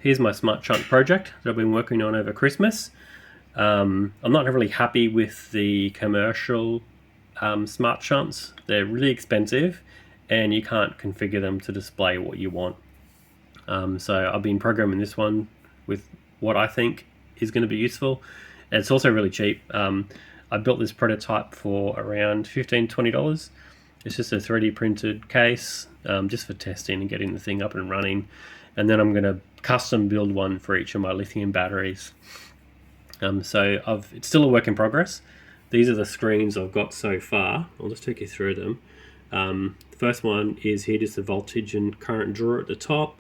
here's my smart shunt project that I've been working on over Christmas. I'm not really happy with the commercial smart shunts. They're really expensive and you can't configure them to display what you want. So I've been programming this one with what I think is going to be useful. And it's also really cheap. I built this prototype for around $15–20. It's just a 3D printed case, just for testing and getting the thing up and running. And then I'm going to custom build one for each of my lithium batteries. So it's still a work in progress. These are the screens I've got so far. I'll just take you through them. The first one is here, just the voltage and current drawer at the top.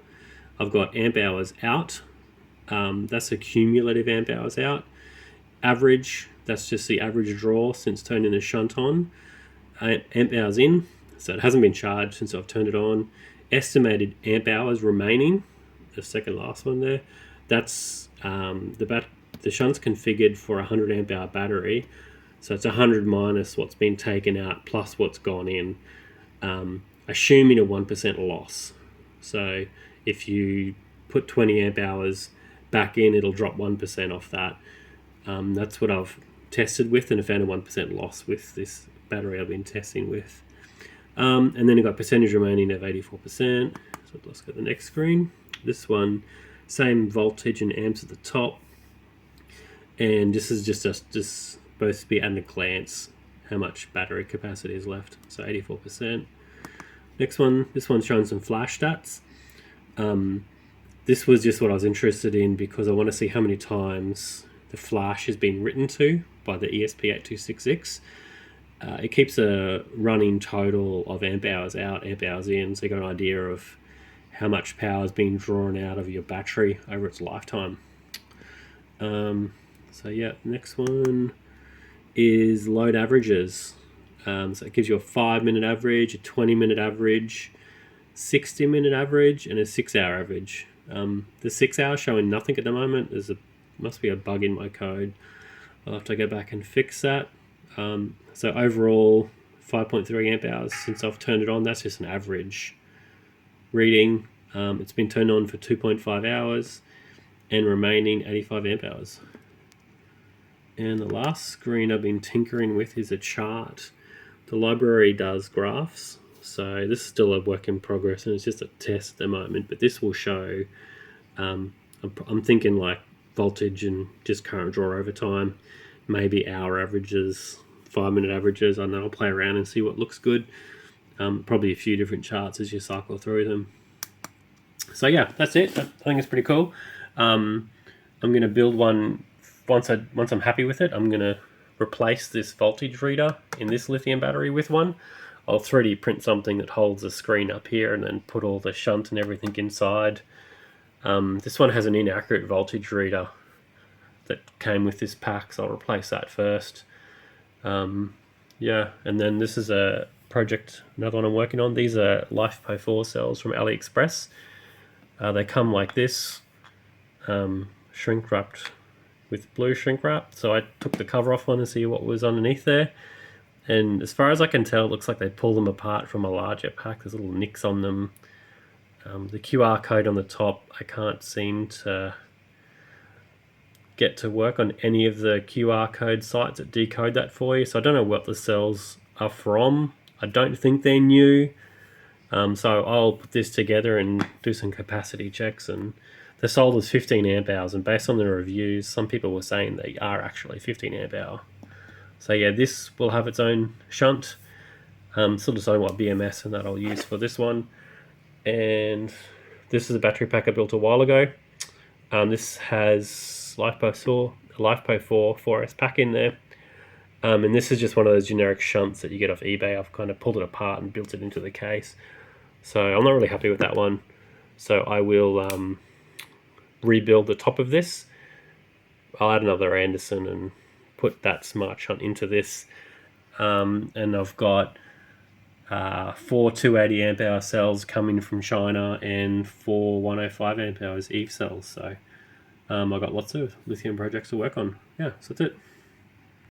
I've got amp hours out. That's a cumulative amp hours out. Average, that's just the average draw since turning the shunt on. Amp hours in, so it hasn't been charged since I've turned it on. Estimated amp hours remaining, the second last one there. That's the shunt's configured for a 100 amp hour battery, so it's 100 minus what's been taken out plus what's gone in, assuming a 1% loss. So if you put 20 amp hours back in, it'll drop 1% off that. That's what I've tested with, and I found a 1% loss with this battery I've been testing with. And then you've got percentage remaining of 84%. So let's go to the next screen. This one, same voltage and amps at the top. And this is just supposed to be at a glance how much battery capacity is left. So 84%. Next one, this one's showing some flash stats. This was just what I was interested in because I want to see how many times the flash has been written to by the ESP8266. It keeps a running total of amp hours out, amp hours in, so you got an idea of how much power is being drawn out of your battery over its lifetime. So yeah, next one is load averages. So it gives you a 5-minute average, a 20-minute average, 60-minute average, and a 6-hour average. The 6 hour showing nothing at the moment. Must be a bug in my code. I'll have to go back and fix that. So overall, 5.3 amp hours since I've turned it on. That's just an average reading. It's been turned on for 2.5 hours and remaining 85 amp hours. And the last screen I've been tinkering with is a chart. The library does graphs, so this is still a work in progress and it's just a test at the moment, but this will show, I'm thinking like voltage and just current draw over time, maybe hour averages, 5-minute averages. I know, I'll play around and see what looks good. Probably a few different charts as you cycle through them. So yeah, that's it. I think it's pretty cool. I'm going to build one once I'm happy with it. I'm going to replace this voltage reader in this lithium battery with one. I'll 3D print something that holds the screen up here and then put all the shunt and everything inside. This one has an inaccurate voltage reader that came with this pack, so I'll replace that first. Yeah, and then this is a project, another one I'm working on. These are LiFePO4 cells from AliExpress. They come like this, shrink wrapped with blue shrink wrap. So I took the cover off one to see what was underneath there. And as far as I can tell, it looks like they pull them apart from a larger pack. There's little nicks on them. The QR code on the top, I can't seem to get to work on any of the QR code sites that decode that for you. So I don't know what the cells are from. I don't think they're new. So I'll put this together and do some capacity checks. And they're sold as 15 amp hours. And based on the reviews, some people were saying they are actually 15 amp hour. So yeah, this will have its own shunt. Still deciding what BMS and that I'll use for this one. And this is a battery pack I built a while ago. This has LiFePO4 4S pack in there. And this is just one of those generic shunts that you get off eBay. I've kind of pulled it apart and built it into the case. So I'm not really happy with that one. So I will rebuild the top of this. I'll add another Anderson and put that smart shunt into this. And I've got 4 280 amp hour cells coming from China and 4 105 amp hours Eve cells. So I've got lots of lithium projects to work on. Yeah, so that's it.